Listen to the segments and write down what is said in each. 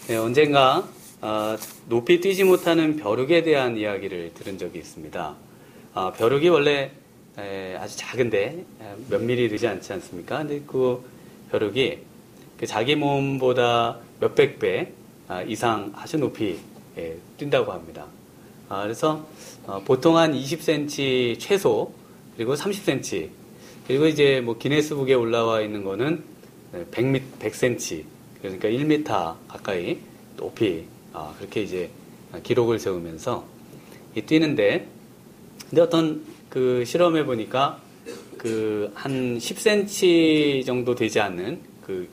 네, 언젠가 높이 뛰지 못하는 벼룩에 대한 이야기를 들은 적이 있습니다. 벼룩이 원래 아주 작은데 몇 미리 되지 않지 않습니까? 근데 그 벼룩이 그 자기 몸보다 몇백 배 이상 아주 높이 뛴다고 합니다. 그래서 보통 한 20cm 최소, 그리고 30cm, 그리고 이제 뭐 기네스북에 올라와 있는 거는 100cm, 그러니까 1m 가까이 높이 그렇게 이제 기록을 세우면서 뛰는데, 근데 어떤 그 실험해 보니까 그 한 10cm 정도 되지 않는 그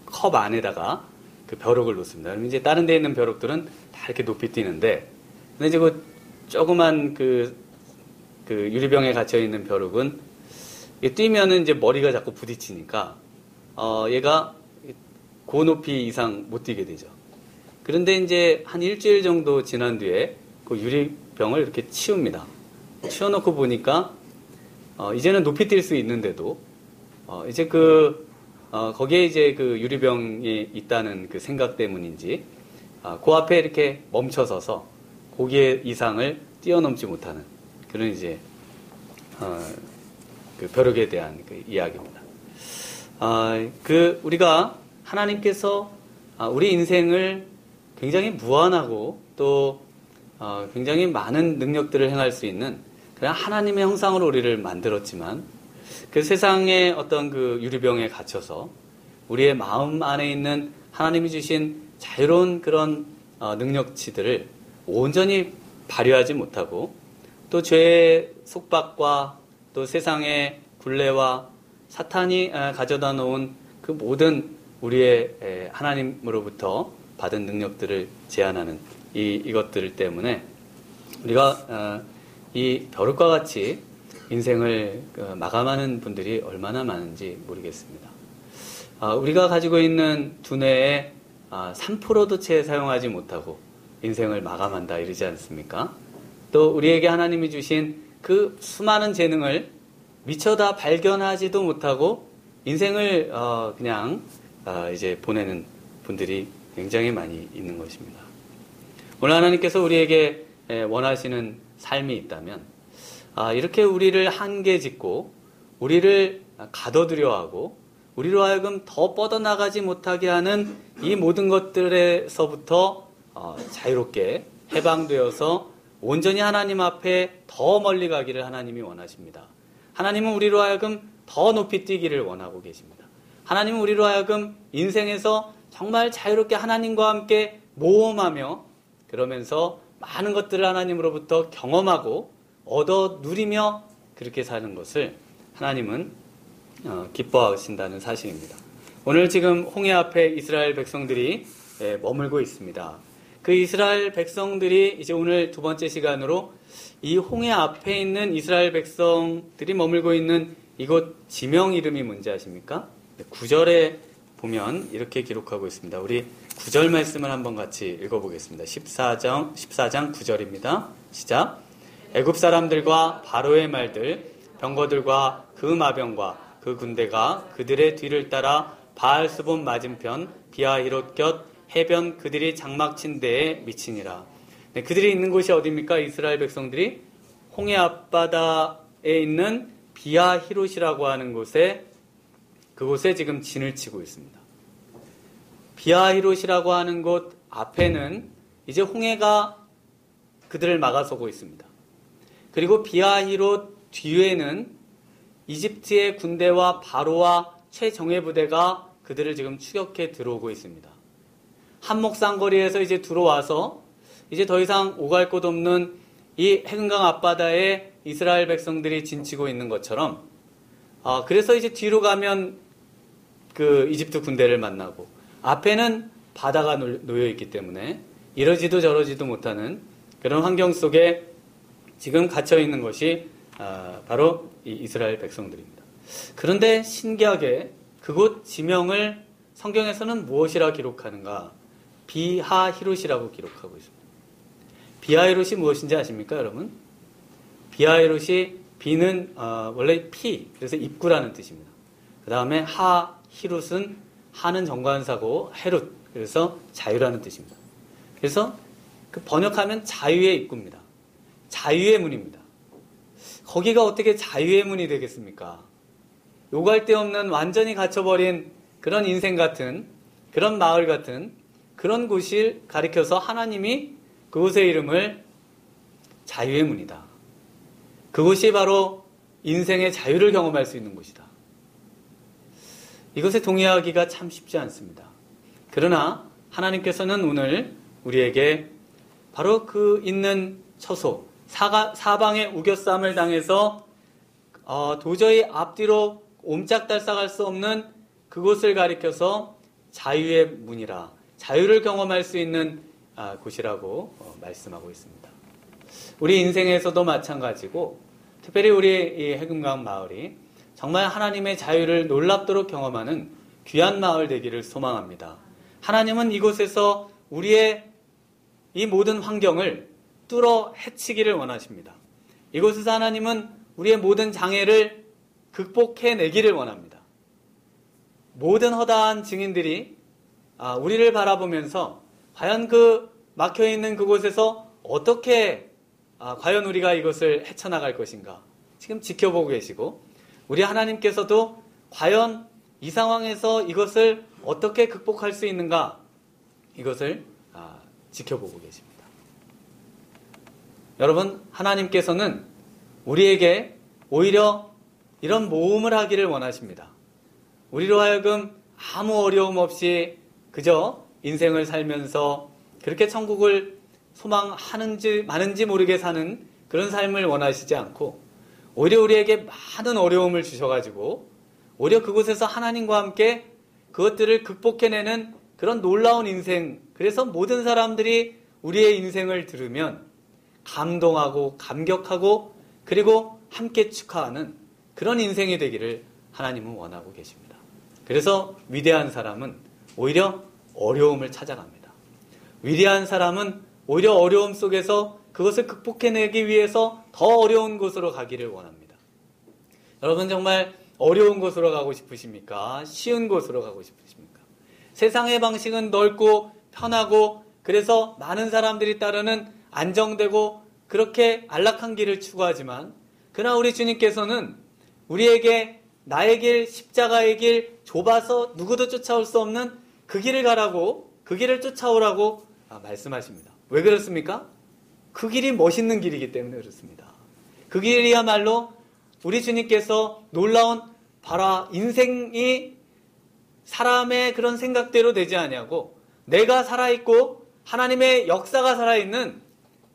컵 안에다가 그 벼룩을 놓습니다. 그럼 이제 다른 데 있는 벼룩들은 다 이렇게 높이 뛰는데, 근데 이제 그 조그만 그 유리병에 갇혀 있는 벼룩은 뛰면은 이제 머리가 자꾸 부딪히니까 얘가 그 높이 이상 못 뛰게 되죠. 그런데 이제 한 일주일 정도 지난 뒤에 그 유리병을 이렇게 치웁니다. 치워놓고 보니까 이제는 높이 뛸 수 있는데도 이제 거기에 이제 그 유리병이 있다는 그 생각 때문인지 그 앞에 이렇게 멈춰서서 거기에 이상을 뛰어넘지 못하는 그런 이제 그 벼룩에 대한 그 이야기입니다. 우리가 하나님께서 우리 인생을 굉장히 무한하고 또 굉장히 많은 능력들을 행할 수 있는 그냥 하나님의 형상으로 우리를 만들었지만, 그 세상의 어떤 그 유리병에 갇혀서 우리의 마음 안에 있는 하나님이 주신 자유로운 그런 능력치들을 온전히 발휘하지 못하고, 또 죄의 속박과 또 세상의 굴레와 사탄이 가져다 놓은 그 모든 우리의 하나님으로부터 받은 능력들을 제한하는 이것들 때문에 우리가 이 벼룩과 같이 인생을 마감하는 분들이 얼마나 많은지 모르겠습니다. 우리가 가지고 있는 두뇌의 3%도 채 사용하지 못하고 인생을 마감한다 이러지 않습니까? 또 우리에게 하나님이 주신 그 수많은 재능을 미처 다 발견하지도 못하고 인생을 그냥 이제 보내는 분들이 굉장히 많이 있는 것입니다. 오늘 하나님께서 우리에게 원하시는 삶이 있다면 이렇게 우리를 한계 짓고 우리를 가둬두려 하고 우리로 하여금 더 뻗어나가지 못하게 하는 이 모든 것들에서부터 자유롭게 해방되어서 온전히 하나님 앞에 더 멀리 가기를 하나님이 원하십니다. 하나님은 우리로 하여금 더 높이 뛰기를 원하고 계십니다. 하나님은 우리로 하여금 인생에서 정말 자유롭게 하나님과 함께 모험하며 그러면서 많은 것들을 하나님으로부터 경험하고 얻어 누리며 그렇게 사는 것을 하나님은 기뻐하신다는 사실입니다. 오늘 지금 홍해 앞에 이스라엘 백성들이 머물고 있습니다. 그 이스라엘 백성들이 이제 오늘 두 번째 시간으로 이 홍해 앞에 있는 이스라엘 백성들이 머물고 있는 이곳 지명 이름이 뭔지 아십니까? 9절에 보면 이렇게 기록하고 있습니다. 우리 9절 말씀을 한번 같이 읽어보겠습니다. 14장 9절입니다. 시작. 애굽 사람들과 바로의 말들, 병거들과 그 마병과 그 군대가 그들의 뒤를 따라 바알스본 맞은편 비아히롯 곁 해변 그들이 장막 친 데에 미치니라. 네, 그들이 있는 곳이 어디입니까? 이스라엘 백성들이 홍해 앞바다에 있는 비아히롯이라고 하는 곳에, 그곳에 지금 진을 치고 있습니다. 비아히롯이라고 하는 곳 앞에는 이제 홍해가 그들을 막아서고 있습니다. 그리고 비아히롯 뒤에는 이집트의 군대와 바로와 최정예 부대가 그들을 지금 추격해 들어오고 있습니다. 한목상거리에서 이제 들어와서 이제 더 이상 오갈 곳 없는 이 해금강 앞바다에 이스라엘 백성들이 진치고 있는 것처럼, 그래서 이제 뒤로 가면 그 이집트 군대를 만나고 앞에는 바다가 놓여 있기 때문에 이러지도 저러지도 못하는 그런 환경 속에 지금 갇혀 있는 것이 바로 이 이스라엘 백성들입니다. 그런데 신기하게 그곳 지명을 성경에서는 무엇이라 기록하는가? 비하히롯이라고 기록하고 있습니다. 비하히롯이 무엇인지 아십니까, 여러분? 비하히롯이 비는 원래 피, 그래서 입구라는 뜻입니다. 그 다음에 하히롯은 하는 정관사고 헤롯, 그래서 자유라는 뜻입니다. 그래서 그 번역하면 자유의 입구입니다. 자유의 문입니다. 거기가 어떻게 자유의 문이 되겠습니까? 요구할 데 없는 완전히 갇혀버린 그런 인생 같은, 그런 마을 같은 그런 곳을 가리켜서 하나님이 그곳의 이름을 자유의 문이다. 그곳이 바로 인생의 자유를 경험할 수 있는 곳이다. 이것에 동의하기가 참 쉽지 않습니다. 그러나 하나님께서는 오늘 우리에게 바로 그 있는 처소, 사방에 우겨쌈을 당해서 도저히 앞뒤로 옴짝달싹할 수 없는 그곳을 가리켜서 자유의 문이라, 자유를 경험할 수 있는 곳이라고 말씀하고 있습니다. 우리 인생에서도 마찬가지고, 특별히 우리 이 해금강 마을이 정말 하나님의 자유를 놀랍도록 경험하는 귀한 마을 되기를 소망합니다. 하나님은 이곳에서 우리의 이 모든 환경을 뚫어 헤치기를 원하십니다. 이곳에서 하나님은 우리의 모든 장애를 극복해내기를 원합니다. 모든 허다한 증인들이 우리를 바라보면서 과연 그 막혀있는 그곳에서 어떻게 과연 우리가 이것을 헤쳐나갈 것인가 지금 지켜보고 계시고, 우리 하나님께서도 과연 이 상황에서 이것을 어떻게 극복할 수 있는가 이것을 지켜보고 계십니다. 여러분, 하나님께서는 우리에게 오히려 이런 모험을 하기를 원하십니다. 우리로 하여금 아무 어려움 없이 그저 인생을 살면서 그렇게 천국을 소망하는지 많은지 모르게 사는 그런 삶을 원하시지 않고, 오히려 우리에게 많은 어려움을 주셔가지고 오히려 그곳에서 하나님과 함께 그것들을 극복해내는 그런 놀라운 인생, 그래서 모든 사람들이 우리의 인생을 들으면 감동하고 감격하고 그리고 함께 축하하는 그런 인생이 되기를 하나님은 원하고 계십니다. 그래서 위대한 사람은 오히려 어려움을 찾아갑니다. 위대한 사람은 오히려 어려움 속에서 그것을 극복해내기 위해서 더 어려운 곳으로 가기를 원합니다. 여러분, 정말 어려운 곳으로 가고 싶으십니까? 쉬운 곳으로 가고 싶으십니까? 세상의 방식은 넓고 편하고 그래서 많은 사람들이 따르는 안정되고 그렇게 안락한 길을 추구하지만, 그러나 우리 주님께서는 우리에게 나의 길, 십자가의 길, 좁아서 누구도 쫓아올 수 없는 그 길을 가라고, 그 길을 쫓아오라고 말씀하십니다. 왜 그렇습니까? 그 길이 멋있는 길이기 때문에 그렇습니다. 그 길이야말로 우리 주님께서 놀라운 바라 인생이 사람의 그런 생각대로 되지 아니하고 내가 살아있고 하나님의 역사가 살아있는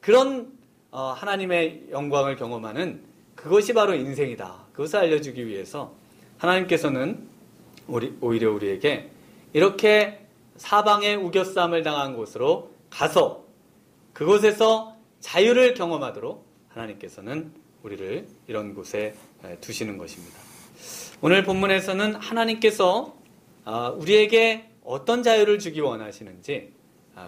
그런 하나님의 영광을 경험하는 그것이 바로 인생이다. 그것을 알려주기 위해서 하나님께서는 오히려 우리에게 이렇게 사방에 우겨쌈을 당한 곳으로 가서 그곳에서 자유를 경험하도록 하나님께서는 우리를 이런 곳에 두시는 것입니다. 오늘 본문에서는 하나님께서 우리에게 어떤 자유를 주기 원하시는지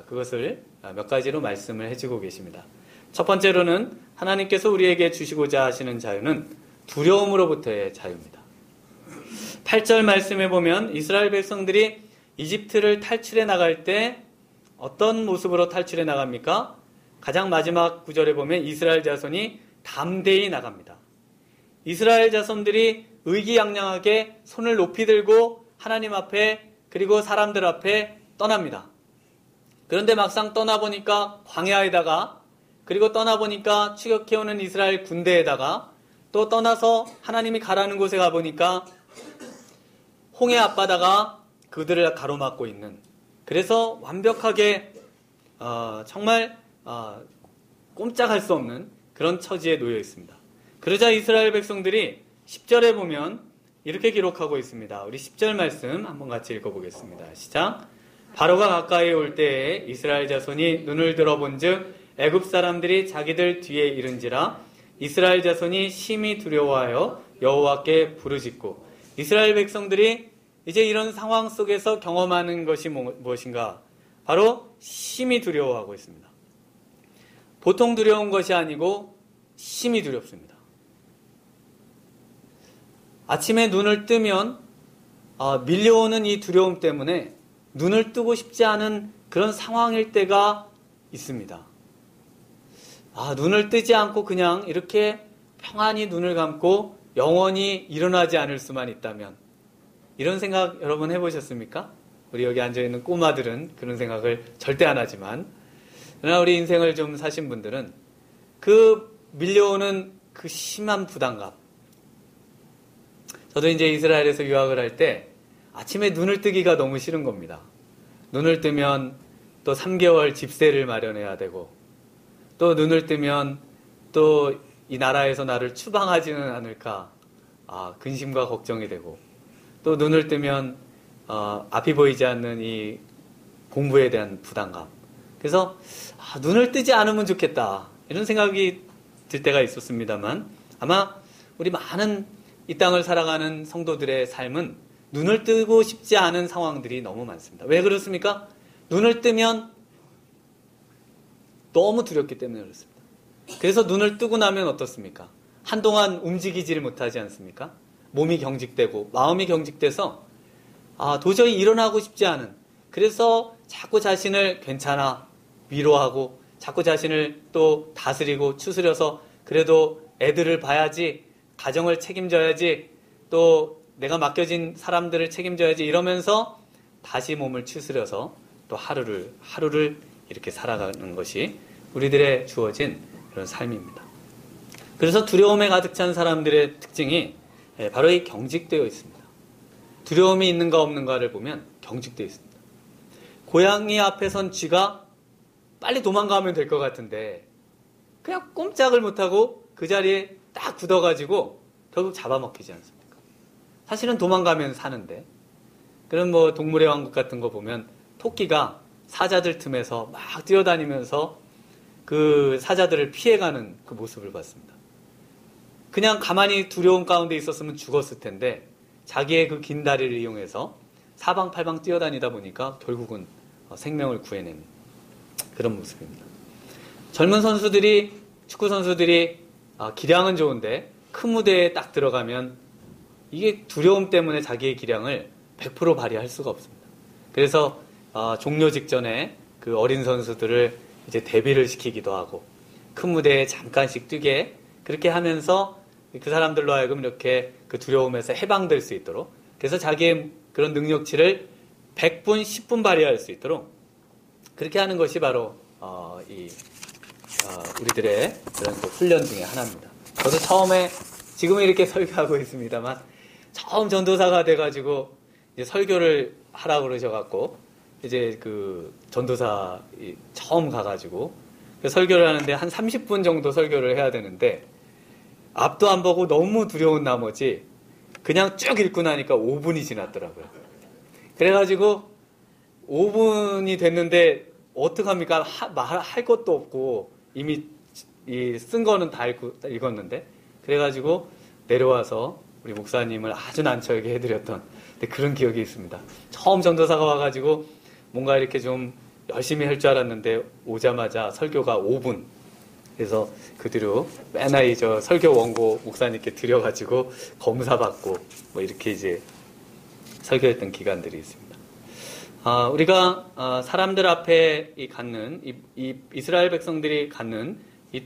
그것을 몇 가지로 말씀을 해주고 계십니다. 첫 번째로는 하나님께서 우리에게 주시고자 하시는 자유는 두려움으로부터의 자유입니다. 8절 말씀에 보면 이스라엘 백성들이 이집트를 탈출해 나갈 때 어떤 모습으로 탈출해 나갑니까? 가장 마지막 구절에 보면 이스라엘 자손이 담대히 나갑니다. 이스라엘 자손들이 의기양양하게 손을 높이 들고 하나님 앞에 그리고 사람들 앞에 떠납니다. 그런데 막상 떠나보니까 광야에다가, 그리고 떠나보니까 추격해오는 이스라엘 군대에다가, 또 떠나서 하나님이 가라는 곳에 가보니까 홍해 앞바다가 그들을 가로막고 있는, 그래서 완벽하게 정말 꼼짝할 수 없는 그런 처지에 놓여 있습니다. 그러자 이스라엘 백성들이 10절에 보면 이렇게 기록하고 있습니다. 우리 10절 말씀 한번 같이 읽어보겠습니다. 시작. 바로가 가까이 올 때에 이스라엘 자손이 눈을 들어본즉 애굽 사람들이 자기들 뒤에 이른지라 이스라엘 자손이 심히 두려워하여 여호와께 부르짖고. 이스라엘 백성들이 이제 이런 상황 속에서 경험하는 것이 무엇인가? 바로 심히 두려워하고 있습니다. 보통 두려운 것이 아니고 심히 두렵습니다. 아침에 눈을 뜨면 밀려오는 이 두려움 때문에 눈을 뜨고 싶지 않은 그런 상황일 때가 있습니다. 눈을 뜨지 않고 그냥 이렇게 평안히 눈을 감고 영원히 일어나지 않을 수만 있다면, 이런 생각 여러분 해보셨습니까? 우리 여기 앉아있는 꼬마들은 그런 생각을 절대 안 하지만, 그러나 우리 인생을 좀 사신 분들은 그 밀려오는 그 심한 부담감. 저도 이제 이스라엘에서 유학을 할 때 아침에 눈을 뜨기가 너무 싫은 겁니다. 눈을 뜨면 또 3개월 집세를 마련해야 되고, 또 눈을 뜨면 또 이 나라에서 나를 추방하지는 않을까, 근심과 걱정이 되고, 또 눈을 뜨면 앞이 보이지 않는 이 공부에 대한 부담감. 그래서 눈을 뜨지 않으면 좋겠다, 이런 생각이 들 때가 있었습니다만, 아마 우리 많은 이 땅을 살아가는 성도들의 삶은 눈을 뜨고 싶지 않은 상황들이 너무 많습니다. 왜 그렇습니까? 눈을 뜨면 너무 두렵기 때문에 그렇습니다. 그래서 눈을 뜨고 나면 어떻습니까? 한동안 움직이지를 못하지 않습니까? 몸이 경직되고 마음이 경직돼서 도저히 일어나고 싶지 않은, 그래서 자꾸 자신을 괜찮아 위로하고 자꾸 자신을 또 다스리고 추스려서 그래도 애들을 봐야지, 가정을 책임져야지, 또 내가 맡겨진 사람들을 책임져야지, 이러면서 다시 몸을 추스려서 또 하루를 이렇게 살아가는 것이 우리들의 주어진 그런 삶입니다. 그래서 두려움에 가득 찬 사람들의 특징이 바로 이 경직되어 있습니다. 두려움이 있는가 없는가를 보면 경직되어 있습니다. 고양이 앞에 선 쥐가 빨리 도망가면 될 것 같은데 그냥 꼼짝을 못하고 그 자리에 딱 굳어가지고 결국 잡아먹히지 않습니까? 사실은 도망가면 사는데. 그런 뭐 동물의 왕국 같은 거 보면 토끼가 사자들 틈에서 막 뛰어다니면서 그 사자들을 피해가는 그 모습을 봤습니다. 그냥 가만히 두려움 가운데 있었으면 죽었을 텐데 자기의 그 긴 다리를 이용해서 사방팔방 뛰어다니다 보니까 결국은 생명을 구해낸 그런 모습입니다. 젊은 선수들이, 축구 선수들이 기량은 좋은데 큰 무대에 딱 들어가면 이게 두려움 때문에 자기의 기량을 100% 발휘할 수가 없습니다. 그래서 종료 직전에 그 어린 선수들을 이제 데뷔를 시키기도 하고 큰 무대에 잠깐씩 뛰게 그렇게 하면서 그 사람들로 하여금 이렇게 그 두려움에서 해방될 수 있도록, 그래서 자기의 그런 능력치를 100분, 10분 발휘할 수 있도록 그렇게 하는 것이 바로 우리들의 그런 그 훈련 중에 하나입니다. 저도 처음에, 지금은 이렇게 설교하고 있습니다만, 처음 전도사가 돼가지고 이제 설교를 하라고 그러셔갖고 이제 그 전도사 처음 가가지고 설교를 하는데 한 30분 정도 설교를 해야 되는데 앞도 안 보고 너무 두려운 나머지 그냥 쭉 읽고 나니까 5분이 지났더라고요. 그래가지고 5분이 됐는데 어떡합니까? 말할 것도 없고 이미 쓴 거는 다 읽었는데, 그래가지고 내려와서 우리 목사님을 아주 난처하게 해드렸던 그런 기억이 있습니다. 처음 전도사가 와가지고 뭔가 이렇게 좀 열심히 할 줄 알았는데 오자마자 설교가 5분. 그래서 그 뒤로 맨날 저 설교 원고 목사님께 드려가지고 검사받고 뭐 이렇게 이제 설교했던 기간들이 있습니다. 우리가 사람들 앞에 갖는 이 이스라엘 백성들이 갖는 이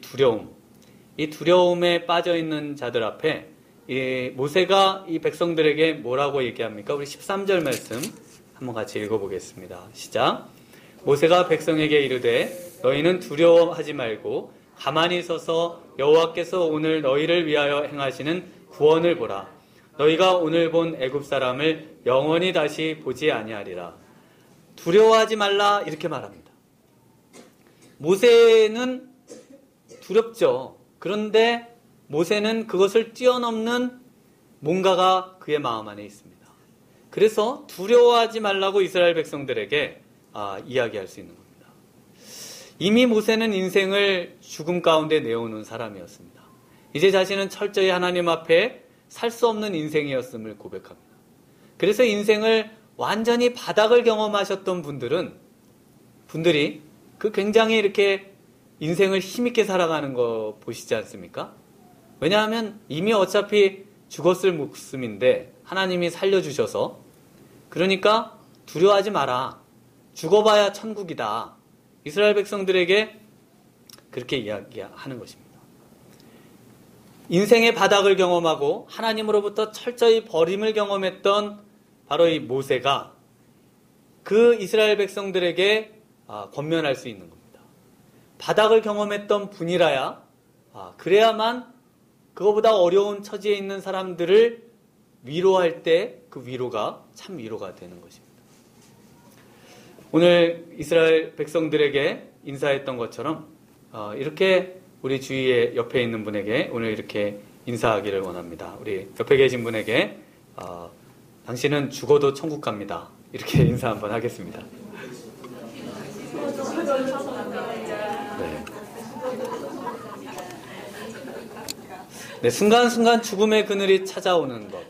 두려움에 빠져 있는 자들 앞에 이 모세가 이 백성들에게 뭐라고 얘기합니까? 우리 13절 말씀 한번 같이 읽어보겠습니다. 시작. 모세가 백성에게 이르되 너희는 두려워하지 말고 가만히 서서 여호와께서 오늘 너희를 위하여 행하시는 구원을 보라. 너희가 오늘 본 애굽 사람을 영원히 다시 보지 아니하리라. 두려워하지 말라, 이렇게 말합니다. 모세는 두렵죠. 그런데 모세는 그것을 뛰어넘는 뭔가가 그의 마음 안에 있습니다. 그래서 두려워하지 말라고 이스라엘 백성들에게 이야기할 수 있는 겁니다. 이미 모세는 인생을 죽음 가운데 내어놓은 사람이었습니다. 이제 자신은 철저히 하나님 앞에 살 수 없는 인생이었음을 고백합니다. 그래서 인생을 완전히 바닥을 경험하셨던 분들이 그 굉장히 이렇게 인생을 힘있게 살아가는 거 보시지 않습니까? 왜냐하면 이미 어차피 죽었을 목숨인데 하나님이 살려주셔서, 그러니까 두려워하지 마라. 죽어봐야 천국이다. 이스라엘 백성들에게 그렇게 이야기하는 것입니다. 인생의 바닥을 경험하고 하나님으로부터 철저히 버림을 경험했던 바로 이 모세가 그 이스라엘 백성들에게 권면할 수 있는 겁니다. 바닥을 경험했던 분이라야 그래야만 그거보다 어려운 처지에 있는 사람들을 위로할 때 그 위로가 참 위로가 되는 것입니다. 오늘 이스라엘 백성들에게 인사했던 것처럼 이렇게 우리 주위에 옆에 있는 분에게 오늘 이렇게 인사하기를 원합니다. 우리 옆에 계신 분에게 당신은 죽어도 천국 갑니다. 이렇게 인사 한번 하겠습니다. 네, 순간순간 죽음의 그늘이 찾아오는 것.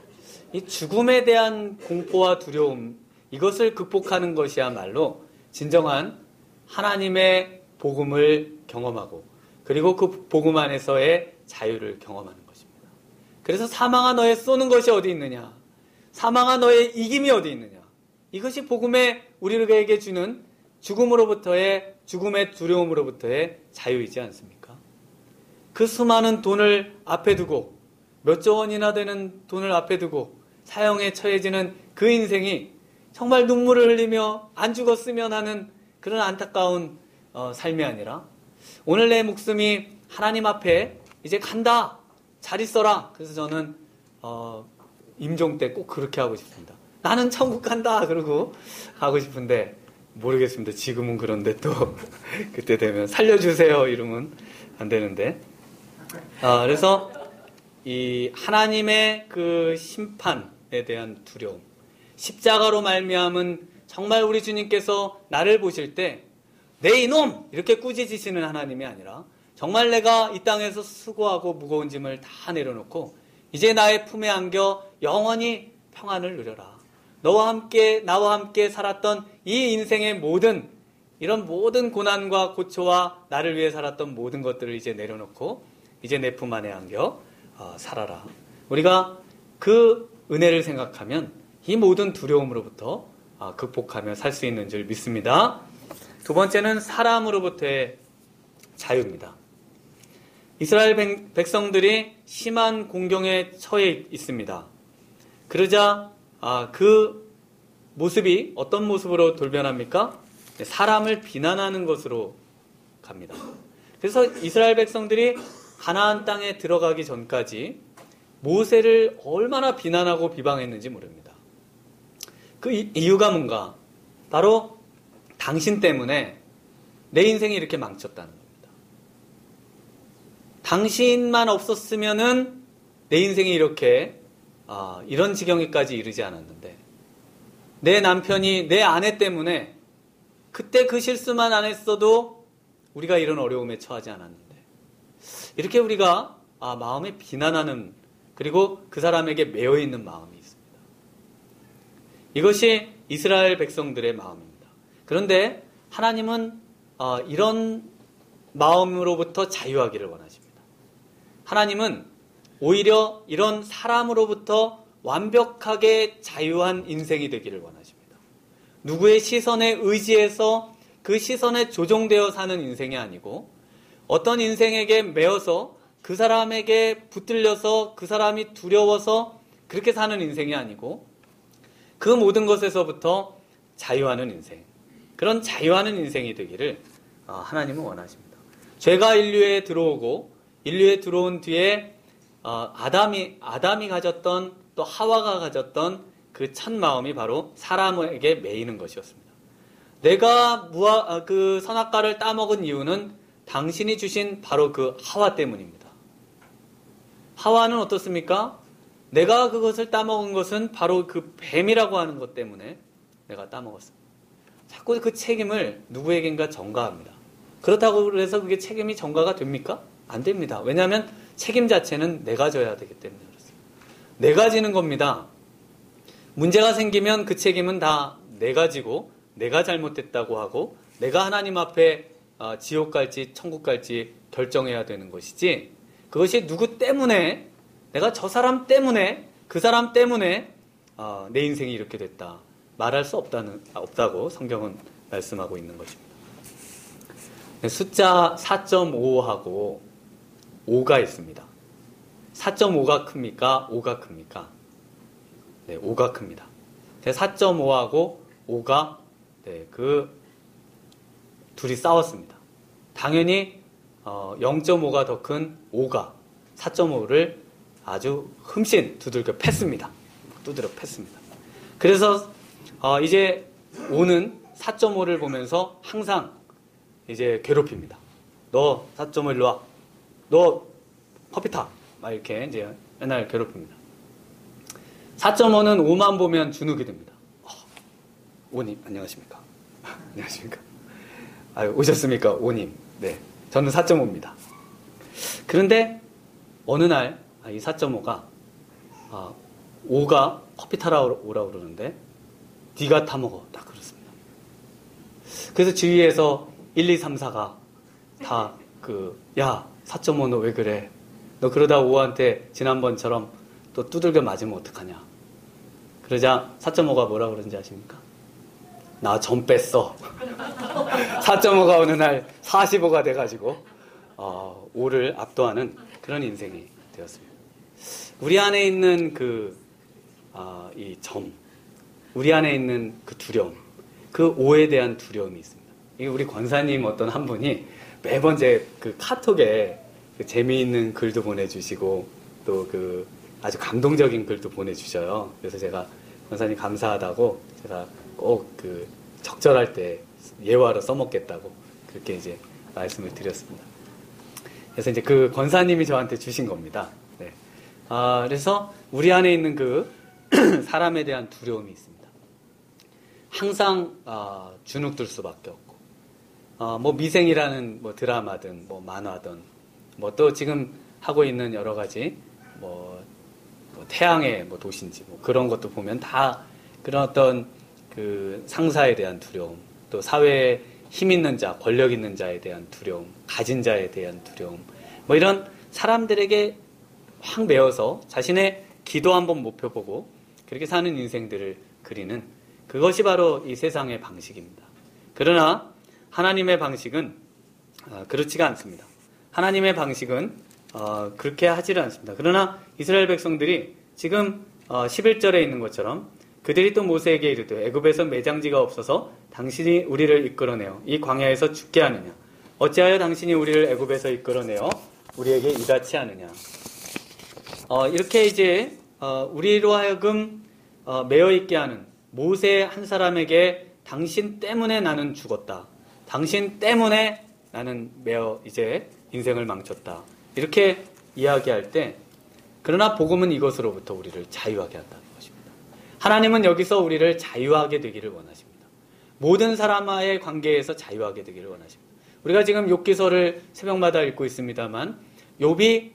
이 죽음에 대한 공포와 두려움, 이것을 극복하는 것이야말로 진정한 하나님의 복음을 경험하고 그리고 그 복음 안에서의 자유를 경험하는 것입니다. 그래서 사망아 너의 쏘는 것이 어디 있느냐? 사망아 너의 이김이 어디 있느냐? 이것이 복음에 우리에게 주는 죽음의 두려움으로부터의 자유이지 않습니까? 그 수많은 돈을 앞에 두고 몇 조 원이나 되는 돈을 앞에 두고 사형에 처해지는 그 인생이 정말 눈물을 흘리며 안 죽었으면 하는 그런 안타까운 삶이 아니라 오늘 내 목숨이 하나님 앞에 이제 간다. 잘 있어라. 그래서 저는 임종 때 꼭 그렇게 하고 싶습니다. 나는 천국 간다. 그러고 하고 싶은데 모르겠습니다. 지금은 그런데 또 그때 되면 살려주세요. 이러면 안 되는데. 그래서 이 하나님의 그 심판에 대한 두려움, 십자가로 말미암은 정말 우리 주님께서 나를 보실 때 내 이놈! 이렇게 꾸짖으시는 하나님이 아니라 정말 내가 이 땅에서 수고하고 무거운 짐을 다 내려놓고 이제 나의 품에 안겨 영원히 평안을 누려라. 나와 함께 살았던 이 인생의 이런 모든 고난과 고초와 나를 위해 살았던 모든 것들을 이제 내려놓고 이제 내 품 안에 안겨 살아라. 우리가 그 은혜를 생각하면 이 모든 두려움으로부터 극복하며 살 수 있는 줄 믿습니다. 두 번째는 사람으로부터의 자유입니다. 이스라엘 백성들이 심한 공경에 처해 있습니다. 그러자 그 모습이 어떤 모습으로 돌변합니까? 사람을 비난하는 것으로 갑니다. 그래서 이스라엘 백성들이 가나안 땅에 들어가기 전까지 모세를 얼마나 비난하고 비방했는지 모릅니다. 그 이유가 뭔가? 바로 당신 때문에 내 인생이 이렇게 망쳤다는 겁니다. 당신만 없었으면은 내 인생이 이렇게 이런 지경에까지 이르지 않았는데 내 남편이 내 아내 때문에 그때 그 실수만 안 했어도 우리가 이런 어려움에 처하지 않았는데 이렇게 우리가 마음에 비난하는 그리고 그 사람에게 매여있는 마음이 있습니다. 이것이 이스라엘 백성들의 마음입니다. 그런데 하나님은 이런 마음으로부터 자유하기를 원하십니다. 하나님은 오히려 이런 사람으로부터 완벽하게 자유한 인생이 되기를 원하십니다. 누구의 시선에 의지해서 그 시선에 조종되어 사는 인생이 아니고 어떤 인생에게 매여서 그 사람에게 붙들려서 그 사람이 두려워서 그렇게 사는 인생이 아니고 그 모든 것에서부터 자유하는 인생, 그런 자유하는 인생이 되기를 하나님은 원하십니다. 죄가 인류에 들어오고 인류에 들어온 뒤에 아담이 가졌던 또 하와가 가졌던 그 첫 마음이 바로 사람에게 매이는 것이었습니다. 내가 그 선악과를 따먹은 이유는 당신이 주신 바로 그 하와 때문입니다. 하와는 어떻습니까? 내가 그것을 따먹은 것은 바로 그 뱀이라고 하는 것 때문에 내가 따먹었습니다. 자꾸 그 책임을 누구에겐가 전가합니다. 그렇다고 해서 그게 책임이 전가가 됩니까? 안 됩니다. 왜냐하면 책임 자체는 내가 져야 되기 때문에 그렇습니다. 내가 지는 겁니다. 문제가 생기면 그 책임은 다 내가 지고 내가 잘못했다고 하고 내가 하나님 앞에 지옥 갈지 천국 갈지 결정해야 되는 것이지 그것이 누구 때문에 내가 저 사람 때문에 그 사람 때문에 내 인생이 이렇게 됐다. 말할 수 없다고 성경은 말씀하고 있는 것입니다. 숫자 4.5하고 5가 있습니다. 4.5가 큽니까? 5가 큽니까? 네, 5가 큽니다. 4.5하고 5가 그 둘이 싸웠습니다. 당연히 0.5가 더 큰 5가 4.5를 아주 흠씬 두들겨 팼습니다. 두드려 팼습니다. 그래서 이제 5는 4.5를 보면서 항상 이제 괴롭힙니다. 너 4.5 일로 와. 너 커피 타. 막 이렇게 이제 맨날 괴롭힙니다. 4.5는 5만 보면 주눅이 듭니다. 5님, 안녕하십니까? 안녕하십니까? 아유, 오셨습니까? 5님. 네. 저는 4.5입니다. 그런데 어느 날, 이 4.5가, 5가 커피 타러 오라고 그러는데, 네가 타먹어. 딱 그렇습니다. 그래서 주위에서 1, 2, 3, 4가 다 야, 4.5 너 왜 그래? 너 그러다 5한테 지난번처럼 또 두들겨 맞으면 어떡하냐? 그러자 4.5가 뭐라 그러는지 아십니까? 나 점 뺐어. 4.5가 어느 날 45가 돼가지고 5를 압도하는 그런 인생이 되었습니다. 우리 안에 있는 이 점, 우리 안에 있는 그 두려움, 그 5에 대한 두려움이 있습니다. 이게 우리 권사님 어떤 한 분이 매번 제 그 카톡에 그 재미있는 글도 보내주시고 또 그 아주 감동적인 글도 보내주셔요. 그래서 제가 권사님 감사하다고 제가 꼭 그 적절할 때 예화로 써먹겠다고 그렇게 이제 말씀을 드렸습니다. 그래서 이제 그 권사님이 저한테 주신 겁니다. 네. 그래서 우리 안에 있는 그 사람에 대한 두려움이 있습니다. 항상 주눅들 수밖에 없고, 뭐 미생이라는 뭐 드라마든 뭐 만화든 뭐 또 지금 하고 있는 여러 가지 뭐 태양의 뭐 도시인지 뭐 그런 것도 보면 다 그런 어떤 그 상사에 대한 두려움, 또 사회에 힘 있는 자, 권력 있는 자에 대한 두려움, 가진 자에 대한 두려움, 뭐 이런 사람들에게 확 매어서 자신의 기도 한번 못 펴보고 그렇게 사는 인생들을 그리는 그것이 바로 이 세상의 방식입니다. 그러나 하나님의 방식은 그렇지가 않습니다. 하나님의 방식은 그렇게 하지를 않습니다. 그러나 이스라엘 백성들이 지금 11절에 있는 것처럼 그들이 또 모세에게 이르되 애굽에서 매장지가 없어서 당신이 우리를 이끌어내어 이 광야에서 죽게 하느냐? 어찌하여 당신이 우리를 애굽에서 이끌어내어 우리에게 이같이 하느냐? 이렇게 이제 우리로 하여금 매어 있게 하는 모세 한 사람에게 당신 때문에 나는 죽었다. 당신 때문에 나는 매어 이제 인생을 망쳤다. 이렇게 이야기할 때 그러나 복음은 이것으로부터 우리를 자유하게 한다는 것입니다. 하나님은 여기서 우리를 자유하게 되기를 원하십니다. 모든 사람과의 관계에서 자유하게 되기를 원하십니다. 우리가 지금 욥기서를 새벽마다 읽고 있습니다만 욥이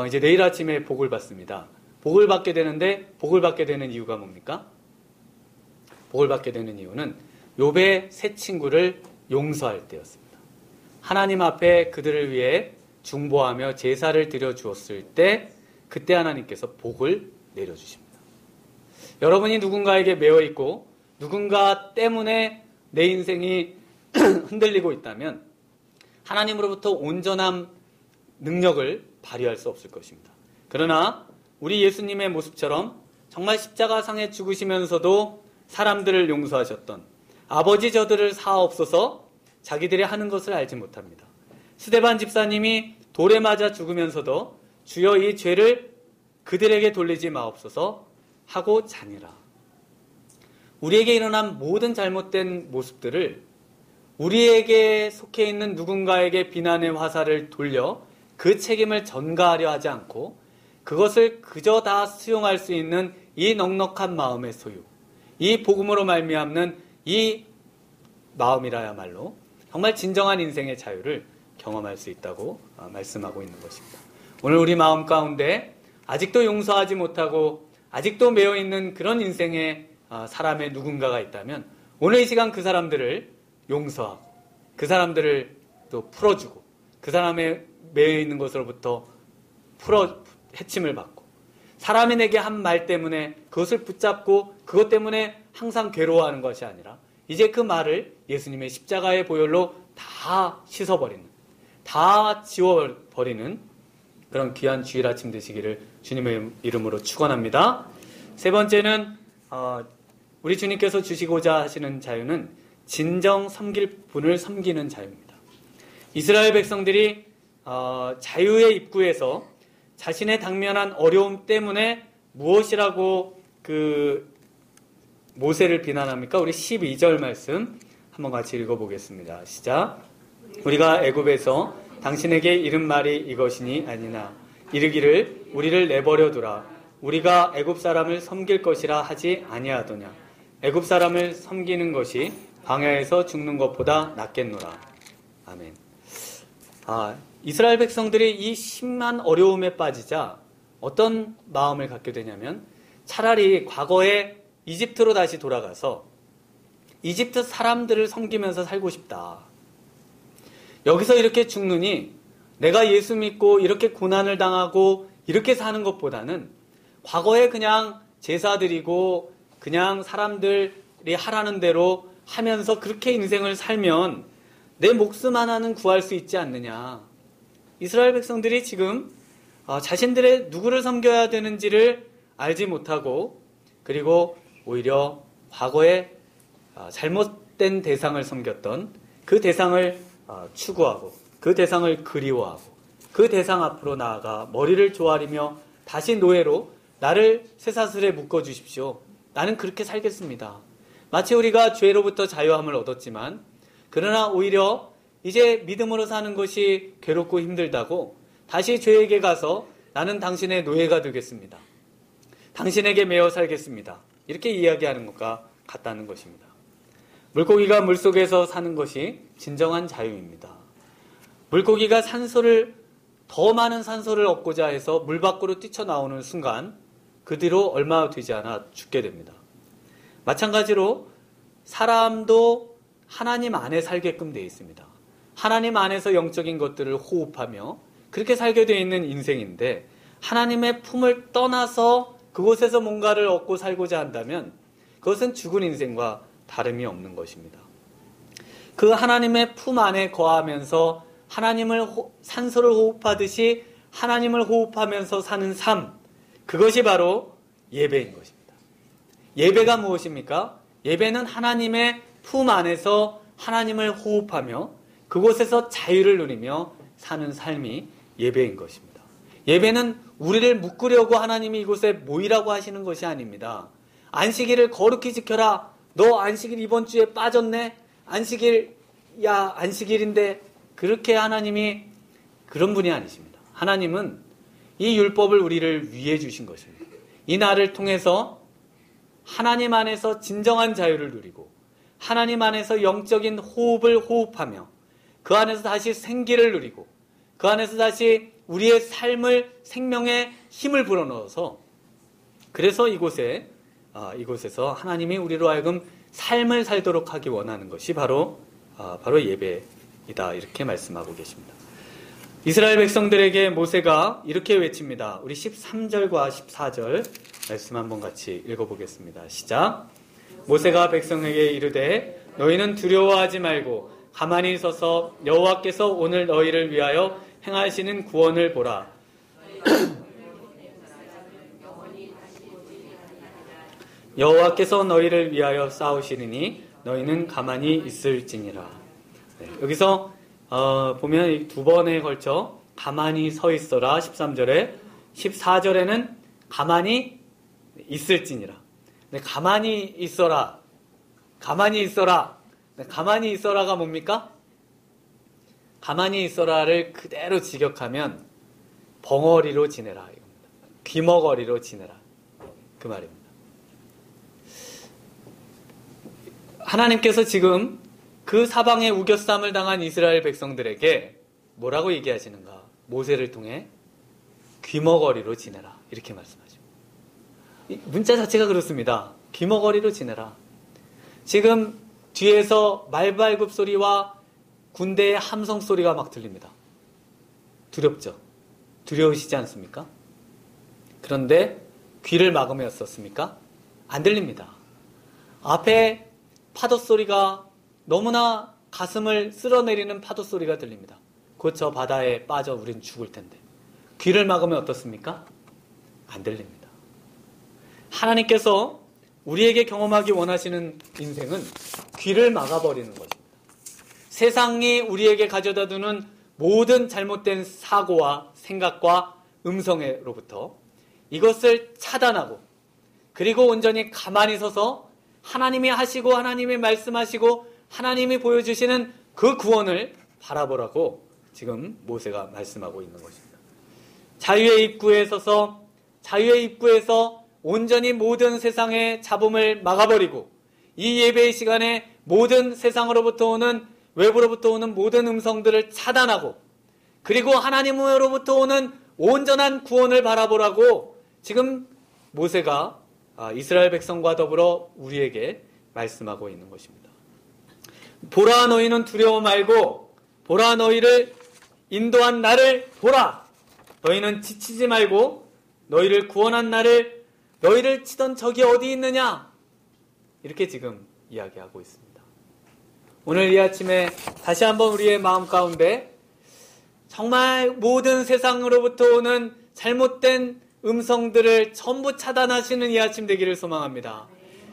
이제 내일 아침에 복을 받습니다. 복을 받게 되는데 복을 받게 되는 이유가 뭡니까? 복을 받게 되는 이유는 욥의 세 친구를 용서할 때였습니다. 하나님 앞에 그들을 위해 중보하며 제사를 드려 주었을 때 그때 하나님께서 복을 내려주십니다. 여러분이 누군가에게 매어 있고 누군가 때문에 내 인생이 흔들리고 있다면 하나님으로부터 온전한 능력을 발휘할 수 없을 것입니다. 그러나 우리 예수님의 모습처럼 정말 십자가상에 죽으시면서도 사람들을 용서하셨던 아버지 저들을 사하옵소서 자기들이 하는 것을 알지 못합니다. 스데반 집사님이 돌에 맞아 죽으면서도 주여 이 죄를 그들에게 돌리지 마옵소서 하고 자니라. 우리에게 일어난 모든 잘못된 모습들을 우리에게 속해 있는 누군가에게 비난의 화살을 돌려 그 책임을 전가하려 하지 않고 그것을 그저 다 수용할 수 있는 이 넉넉한 마음의 소유, 이 복음으로 말미암는 이 마음이라야말로 정말 진정한 인생의 자유를 경험할 수 있다고 말씀하고 있는 것입니다. 오늘 우리 마음 가운데 아직도 용서하지 못하고 아직도 매여 있는 그런 인생의 사람의 누군가가 있다면 오늘 이 시간 그 사람들을 용서하고 그 사람들을 또 풀어주고 그 사람의 매여 있는 것으로부터 해침을 받고 사람이 내게 한 말 때문에 그것을 붙잡고 그것 때문에 항상 괴로워하는 것이 아니라 이제 그 말을 예수님의 십자가의 보혈로 다 씻어버리는, 다 지워버리는 그런 귀한 주일 아침 되시기를 주님의 이름으로 축원합니다. 세 번째는 우리 주님께서 주시고자 하시는 자유는 진정 섬길 분을 섬기는 자유입니다. 이스라엘 백성들이 자유의 입구에서 자신의 당면한 어려움 때문에 무엇이라고 모세를 비난합니까? 우리 12절 말씀 한번 같이 읽어보겠습니다. 시작. 우리가 애굽에서 당신에게 이른 말이 이것이니 아니나 이르기를 우리를 내버려 두라. 우리가 애굽 사람을 섬길 것이라 하지 아니하더냐. 애굽 사람을 섬기는 것이 광야에서 죽는 것보다 낫겠노라. 아멘. 이스라엘 백성들이 이 심한 어려움에 빠지자 어떤 마음을 갖게 되냐면 차라리 과거에 이집트로 다시 돌아가서 이집트 사람들을 섬기면서 살고 싶다. 여기서 이렇게 죽느니 내가 예수 믿고 이렇게 고난을 당하고 이렇게 사는 것보다는 과거에 그냥 제사 드리고 그냥 사람들이 하라는 대로 하면서 그렇게 인생을 살면 내 목숨 하나는 구할 수 있지 않느냐. 이스라엘 백성들이 지금 자신들의 누구를 섬겨야 되는지를 알지 못하고 그리고 오히려 과거에 잘못된 대상을 섬겼던 그 대상을 추구하고 그 대상을 그리워하고 그 대상 앞으로 나아가 머리를 조아리며 다시 노예로 나를 쇠사슬에 묶어주십시오. 나는 그렇게 살겠습니다. 마치 우리가 죄로부터 자유함을 얻었지만 그러나 오히려 이제 믿음으로 사는 것이 괴롭고 힘들다고 다시 죄에게 가서 나는 당신의 노예가 되겠습니다. 당신에게 매여 살겠습니다. 이렇게 이야기하는 것과 같다는 것입니다. 물고기가 물속에서 사는 것이 진정한 자유입니다. 물고기가 더 많은 산소를 얻고자 해서 물 밖으로 뛰쳐나오는 순간 그 뒤로 얼마 되지 않아 죽게 됩니다. 마찬가지로 사람도 하나님 안에 살게끔 되어 있습니다. 하나님 안에서 영적인 것들을 호흡하며 그렇게 살게 되어 있는 인생인데 하나님의 품을 떠나서 그곳에서 뭔가를 얻고 살고자 한다면 그것은 죽은 인생과 다름이 없는 것입니다. 그 하나님의 품 안에 거하면서 산소를 호흡하듯이 하나님을 호흡하면서 사는 삶, 그것이 바로 예배인 것입니다. 예배가 무엇입니까? 예배는 하나님의 품 안에서 하나님을 호흡하며 그곳에서 자유를 누리며 사는 삶이 예배인 것입니다. 예배는 우리를 묶으려고 하나님이 이곳에 모이라고 하시는 것이 아닙니다. 안식일을 거룩히 지켜라. 너 안식일 이번 주에 빠졌네. 안식일인데 그렇게 하나님이 그런 분이 아니십니다. 하나님은 이 율법을 우리를 위해 주신 것입니다. 이 날을 통해서 하나님 안에서 진정한 자유를 누리고 하나님 안에서 영적인 호흡을 호흡하며 그 안에서 다시 생기를 누리고 그 안에서 다시 우리의 삶을 생명의 힘을 불어넣어서 그래서 이곳에서 하나님이 우리로 하여금 삶을 살도록 하기 원하는 것이 바로 예배이다. 이렇게 말씀하고 계십니다. 이스라엘 백성들에게 모세가 이렇게 외칩니다. 우리 13절과 14절 말씀 한번 같이 읽어보겠습니다. 시작. 모세가 백성에게 이르되 너희는 두려워하지 말고 가만히 서서 여호와께서 오늘 너희를 위하여 행하시는 구원을 보라. 여호와께서 너희를 위하여 싸우시리니 너희는 가만히 있을지니라. 여기서 보면 두 번에 걸쳐 가만히 서 있어라 13절에 14절에는 가만히 있을지니라. 가만히 있어라. 가만히 있어라가 뭡니까? 가만히 있어라를 그대로 직역하면 벙어리로 지내라 이겁니다. 귀머거리로 지내라 그 말입니다. 하나님께서 지금 그 사방에 우겨쌈을 당한 이스라엘 백성들에게 뭐라고 얘기하시는가? 모세를 통해 귀머거리로 지내라 이렇게 말씀하죠. 문자 자체가 그렇습니다. 귀머거리로 지내라. 지금 뒤에서 말발굽 소리와 군대의 함성 소리가 막 들립니다. 두렵죠? 두려우시지 않습니까? 그런데 귀를 막으셨습니까? 안 들립니다. 앞에 파도 소리가 너무나 가슴을 쓸어내리는 파도 소리가 들립니다. 곧 저 바다에 빠져 우린 죽을 텐데 귀를 막으면 어떻습니까? 안 들립니다. 하나님께서 우리에게 경험하기 원하시는 인생은 귀를 막아버리는 것입니다. 세상이 우리에게 가져다 두는 모든 잘못된 사고와 생각과 음성으로부터 이것을 차단하고, 그리고 온전히 가만히 서서 하나님이 하시고 하나님이 말씀하시고 하나님이 보여주시는 그 구원을 바라보라고 지금 모세가 말씀하고 있는 것입니다. 자유의 입구에 서서 자유의 입구에서 온전히 모든 세상의 잡음을 막아버리고, 이 예배의 시간에 모든 세상으로부터 오는, 외부로부터 오는 모든 음성들을 차단하고, 그리고 하나님으로부터 오는 온전한 구원을 바라보라고 지금 모세가 이스라엘 백성과 더불어 우리에게 말씀하고 있는 것입니다. 보라, 너희는 두려워 말고, 보라, 너희를 인도한 나를 보라. 너희는 지치지 말고, 너희를 구원한 나를, 너희를 치던 적이 어디 있느냐? 이렇게 지금 이야기하고 있습니다. 오늘 이 아침에 다시 한번 우리의 마음 가운데 정말 모든 세상으로부터 오는 잘못된 음성들을 전부 차단하시는 이 아침 되기를 소망합니다.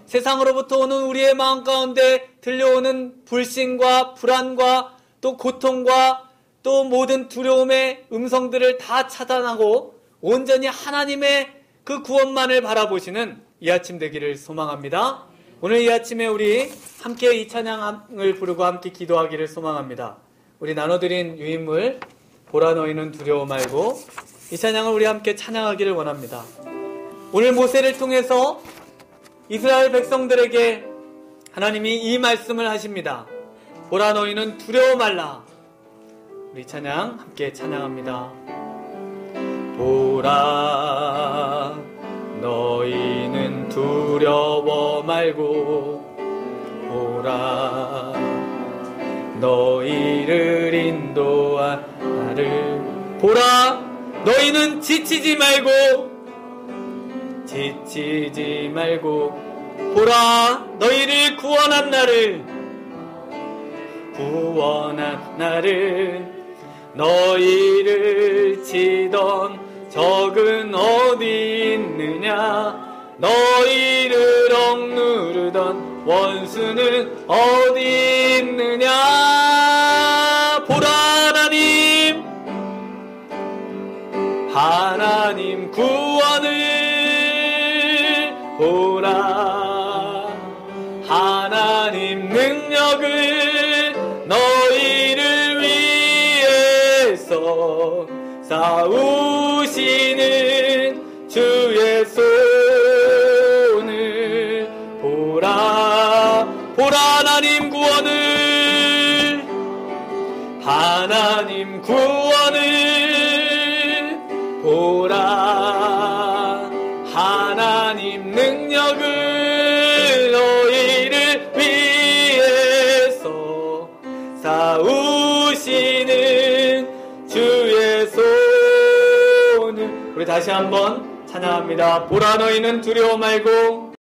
세상으로부터 오는 우리의 마음 가운데 들려오는 불신과 불안과 또 고통과 또 모든 두려움의 음성들을 다 차단하고 온전히 하나님의 그 구원만을 바라보시는 이 아침 되기를 소망합니다. 오늘 이 아침에 우리 함께 이 찬양을 부르고 함께 기도하기를 소망합니다. 우리 나눠드린 유인물 보라, 너희는 두려워 말고, 이 찬양을 우리 함께 찬양하기를 원합니다. 오늘 모세를 통해서 이스라엘 백성들에게 하나님이 이 말씀을 하십니다. 보라, 너희는 두려워 말라. 우리 찬양 함께 찬양합니다. 보라, 너희는 두려워 말고, 보라, 너희를 인도한 나를, 보라, 너희는 지치지 말고, 지치지 말고, 보라, 너희를 구원한 나를, 구원한 나를, 너희를 치던 적은 어디 있느냐? 너희를 억누르던 원수는 어디 있느냐? 보라, 하나님, 하나님 구원을, 보라, 하나님 능력을, 너희를 위해서 싸우시는 주의 손을, 보라, 보라, 하나님 구원을, 하나님 구원을, 보라, 하나님 능력을, 너희를 위해서 싸우시는 주의 손을. 우리 다시 한번 찬양합니다. 보라, 너희는 두려워 말고,